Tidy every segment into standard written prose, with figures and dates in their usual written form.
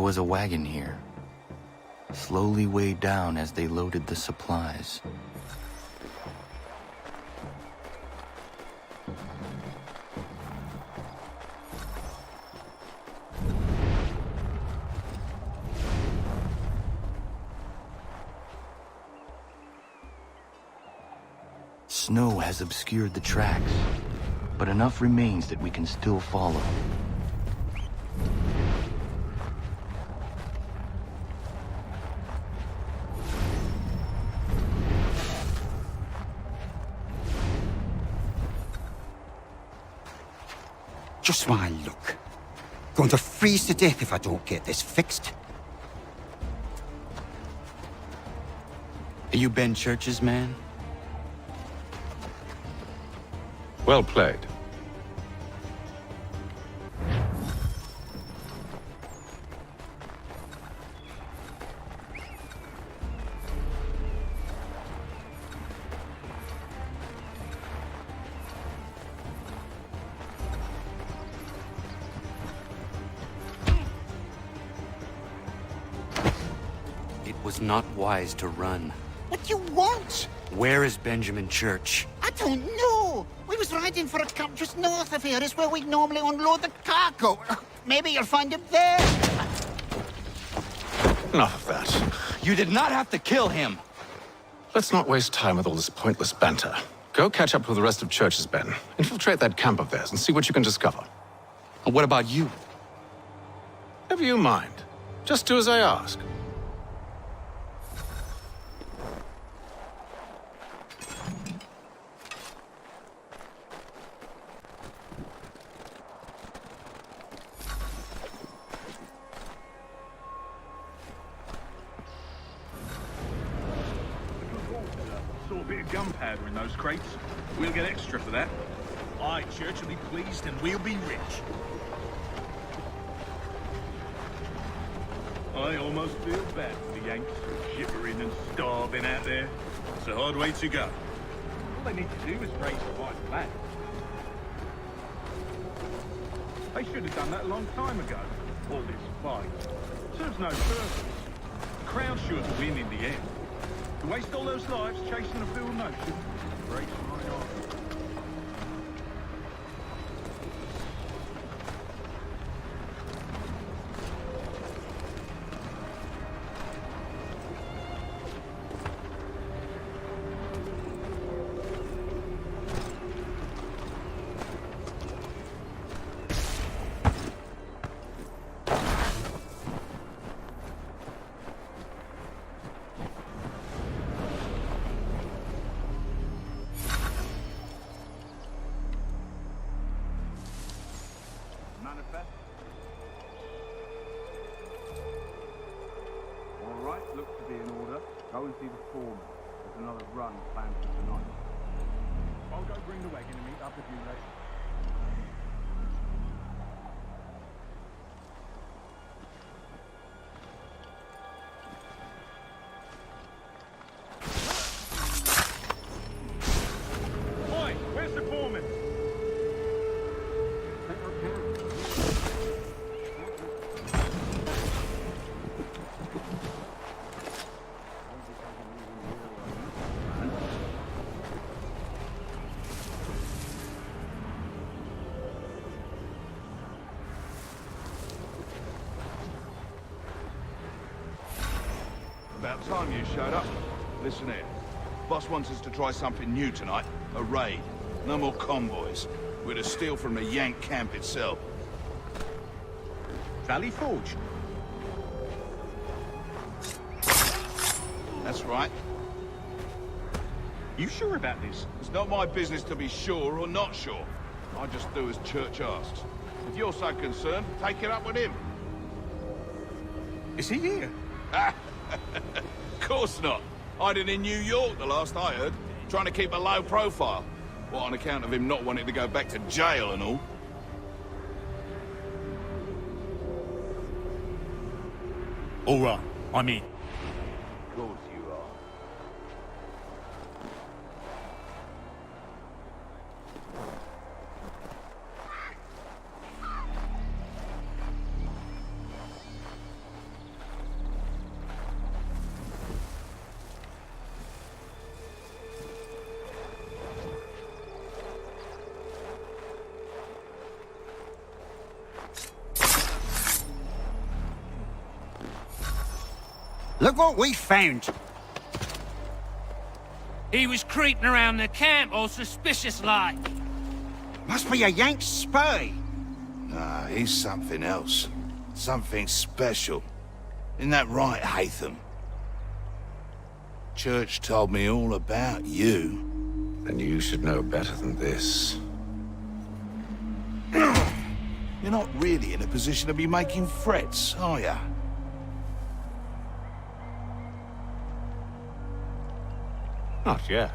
There was a wagon here, slowly weighed down as they loaded the supplies. Snow has obscured the tracks, but enough remains that we can still follow. Just my luck. Going to freeze to death if I don't get this fixed. Are you Ben Church's man? Well played. It was not wise to run. What do you want? Where is Benjamin Church? I don't know. We was riding for a camp just north of here. It's where we normally unload the cargo. Maybe you'll find him there. Enough of that. You did not have to kill him! Let's not waste time with all this pointless banter. Go catch up with the rest of Church's men. Infiltrate that camp of theirs and see what you can discover. And what about you? Never you mind. Just do as I ask. Saw a bit of gunpowder in those crates. We'll get extra for that. Aye, Church will be pleased and we'll be rich. I almost feel bad for the Yanks, shivering and starving out there. It's a hard way to go. All they need to do is raise the white flag. They should have done that a long time ago. All this fight serves no purpose. The Crown's sure to win in the end. To waste all those lives chasing a fool notion breaks my heart. Manifest. All right, looks to be in order. Go and see the foreman. There's another run planned for tonight. I'll go bring the wagon and meet up with you later. Oi, where's the foreman? About time you showed up. Listen here. Boss wants us to try something new tonight. A raid. No more convoys. We're to steal from the Yank camp itself. Valley Forge. That's right. You sure about this? It's not my business to be sure or not sure. I just do as Church asks. If you're so concerned, take it up with him. Is he here? Of course not. Hiding in New York, the last I heard. Trying to keep a low profile. What, on account of him not wanting to go back to jail and all? All right, I'm in. Of course you are. Look what we found. He was creeping around the camp all suspicious-like. Must be a Yank spy. Nah, he's something else. Something special. Isn't that right, Hatham? Church told me all about you. Then you should know better than this. You're not really in a position to be making threats, are ya? Not yet.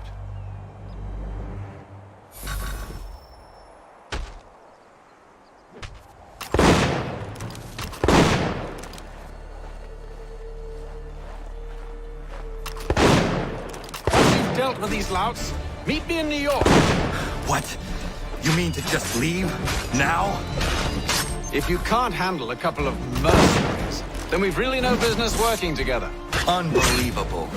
Dealt with these louts. Meet me in New York. What? You mean to just leave? Now? If you can't handle a couple of mercenaries, then we've really no business working together. Unbelievable.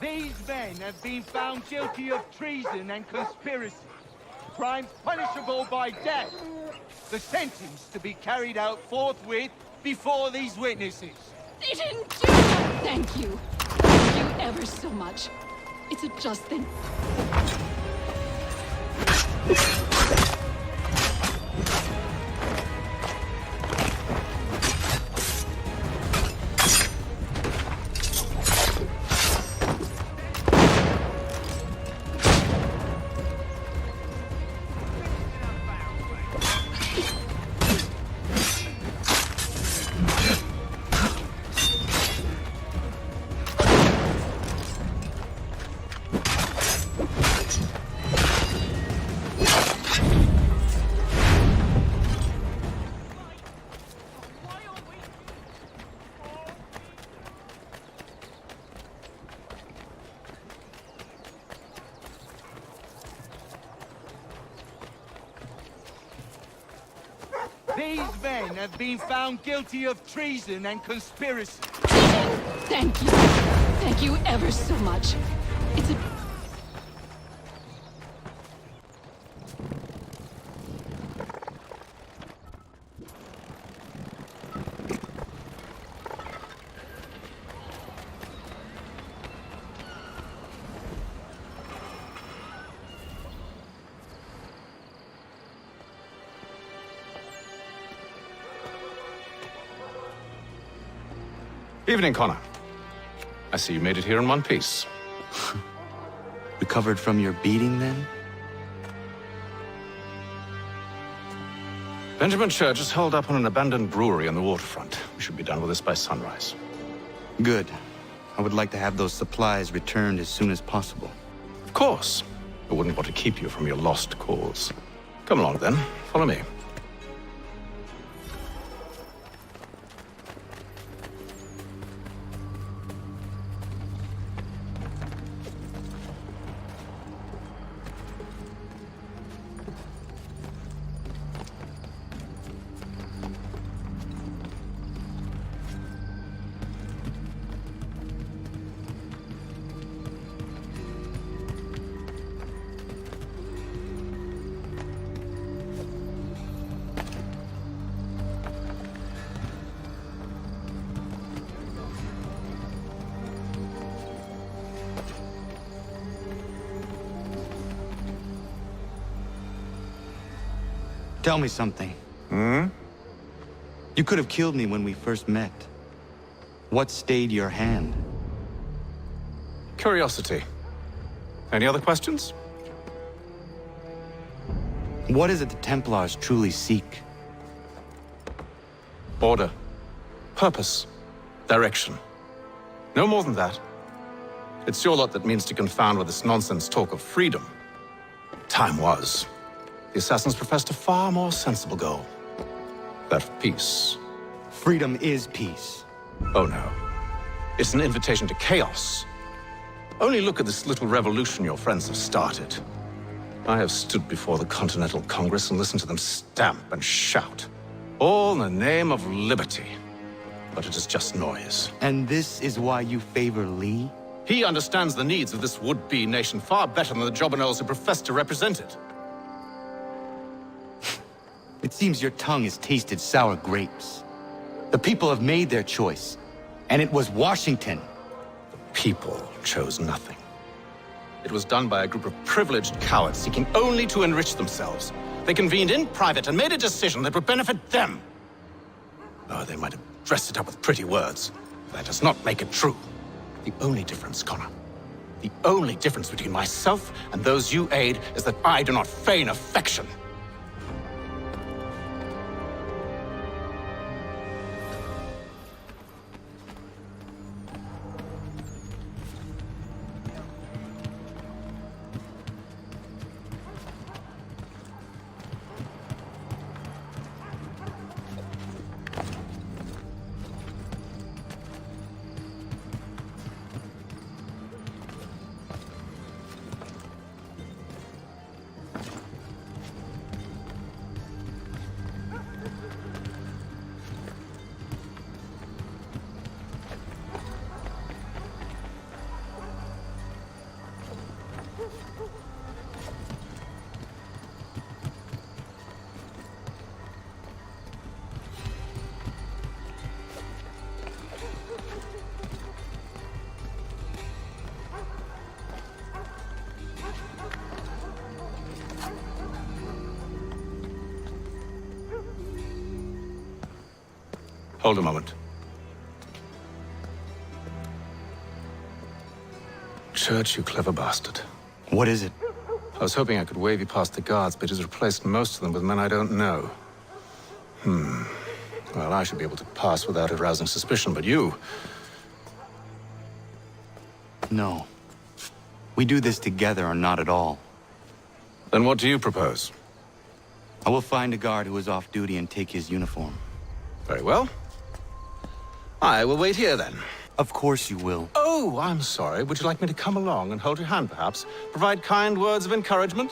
These men have been found guilty of treason and conspiracy. Crimes punishable by death. The sentence to be carried out forthwith before these witnesses. They didn't do that! Thank you. Thank you ever so much. It's a just thing. These men have been found guilty of treason and conspiracy. Thank you. Thank you ever so much. It's a... Evening, Connor. I see you made it here in one piece. Recovered from your beating, then? Benjamin Church is held up on an abandoned brewery on the waterfront. We should be done with this by sunrise. Good. I would like to have those supplies returned as soon as possible. Of course. I wouldn't want to keep you from your lost cause. Come along, then. Follow me. Tell me something. You could have killed me when we first met. What stayed your hand? Curiosity. Any other questions? What is it the Templars truly seek? Order. Purpose. Direction. No more than that. It's your lot that means to confound with this nonsense talk of freedom. Time was. The assassins professed a far more sensible goal. That of peace. Freedom is peace. Oh no. It's an invitation to chaos. Only look at this little revolution your friends have started. I have stood before the Continental Congress and listened to them stamp and shout. All in the name of liberty. But it is just noise. And this is why you favor Lee? He understands the needs of this would-be nation far better than the jobberknolls who profess to represent it. It seems your tongue has tasted sour grapes. The people have made their choice, and it was Washington. People chose nothing. It was done by a group of privileged cowards seeking only to enrich themselves. They convened in private and made a decision that would benefit them. Oh, they might have dressed it up with pretty words. But that does not make it true. The only difference, Connor, the only difference between myself and those you aid is that I do not feign affection. Hold a moment. Church, you clever bastard. What is it? I was hoping I could wave you past the guards, but he's replaced most of them with men I don't know. Well, I should be able to pass without arousing suspicion, but you... No. We do this together or not at all. Then what do you propose? I will find a guard who is off duty and take his uniform. Very well. I will wait here, then. Of course you will. Oh, I'm sorry. Would you like me to come along and hold your hand, perhaps? Provide kind words of encouragement?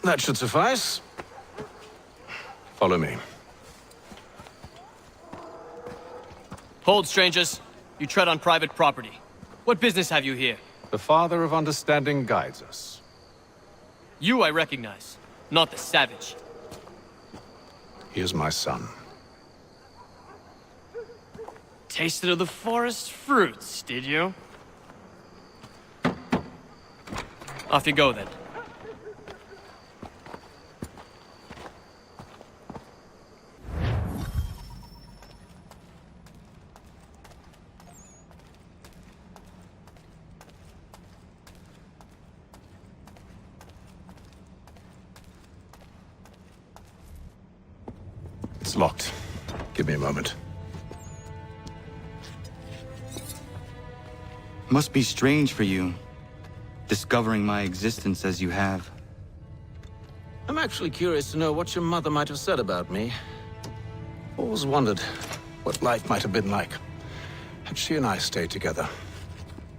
That should suffice. Follow me. Hold, strangers. You tread on private property. What business have you here? The Father of Understanding guides us. You I recognize, not the savage. He is my son. Tasted of the forest fruits, did you? Off you go, then. It's locked. Give me a moment. Must be strange for you, discovering my existence as you have. I'm actually curious to know what your mother might have said about me. Always wondered what life might have been like had she and I stayed together.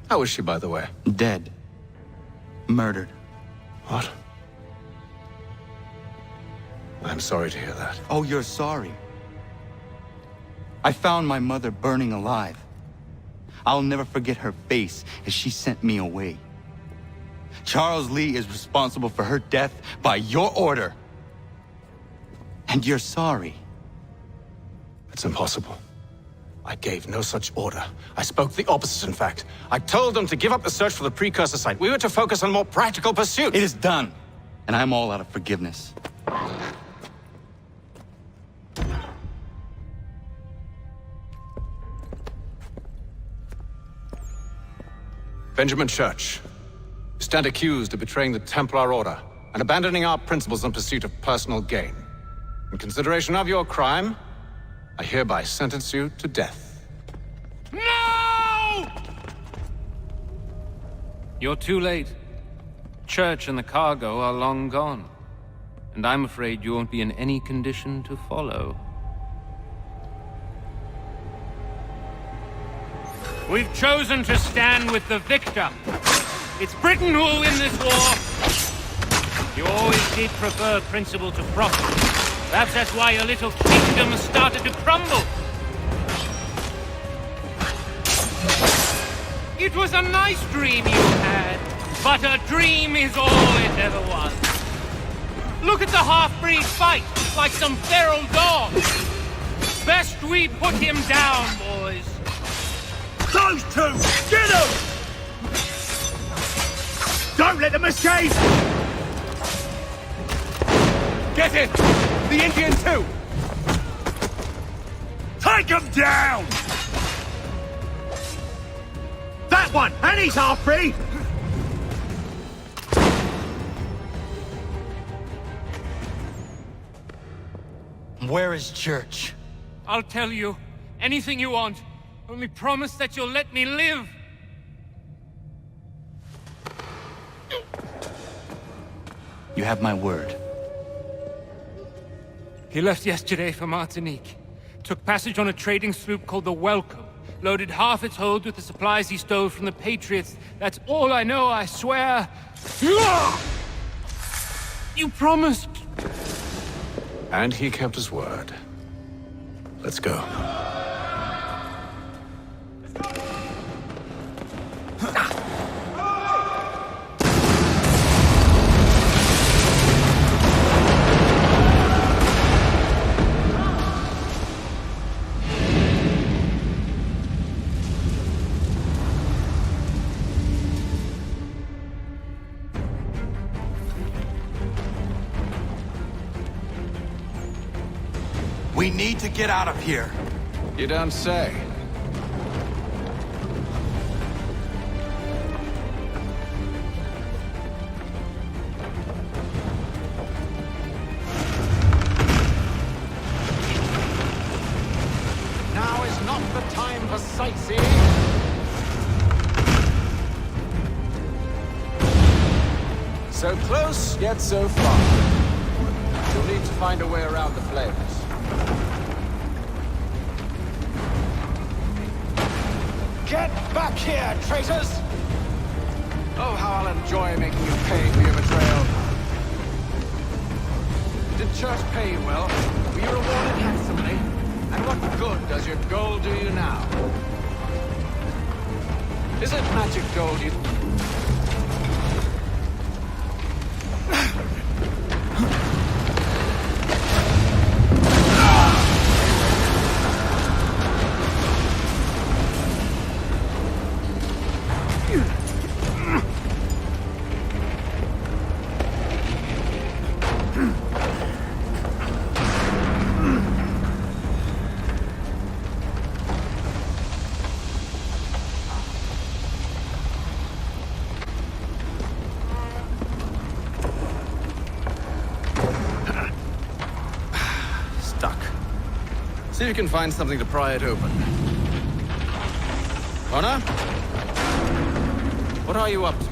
How is she, by the way? Dead. Murdered. What? I'm sorry to hear that. Oh, you're sorry. I found my mother burning alive. I'll never forget her face as she sent me away. Charles Lee is responsible for her death by your order. And you're sorry. It's impossible. I gave no such order. I spoke the opposite, in fact. I told them to give up the search for the precursor site. We were to focus on more practical pursuits. It is done, and I'm all out of forgiveness. Benjamin Church, you stand accused of betraying the Templar Order and abandoning our principles in pursuit of personal gain. In consideration of your crime, I hereby sentence you to death. No! You're too late. Church and the cargo are long gone. And I'm afraid you won't be in any condition to follow. We've chosen to stand with the victor. It's Britain who will win this war. You always did prefer principle to profit. Perhaps that's why your little kingdom has started to crumble. It was a nice dream you had, but a dream is all it ever was. Look at the half-breed fight, like some feral dog. Best we put him down, boys. Those two! Get them! Don't let them escape! Get it! The Indian too! Take them down! That one! And he's half-breed! Where is Church? I'll tell you anything you want. Only promise that you'll let me live. You have my word. He left yesterday for Martinique. Took passage on a trading sloop called the Welcome. Loaded half its hold with the supplies he stole from the Patriots. That's all I know, I swear. You promised. And he kept his word. Let's go. We need to get out of here. You don't say. Now is not the time for sightseeing. So close, yet so far. You'll need to find a way around the flames. Get back here, traitors! Oh, how I'll enjoy making you pay for your betrayal. Did Church pay you well? Were you rewarded handsomely? And what good does your gold do you now? Is it magic gold you... See if you can find something to pry it open. Honor? What are you up to?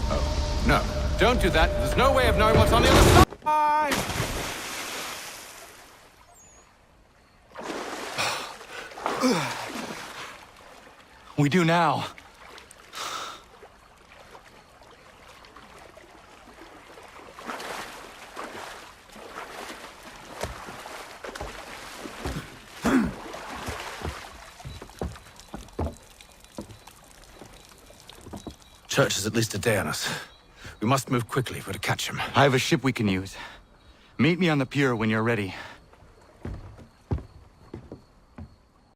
Oh, no. Don't do that. There's no way of knowing what's on the other side! We do now. Church is at least a day on us. We must move quickly if we're to catch him. I have a ship we can use. Meet me on the pier when you're ready.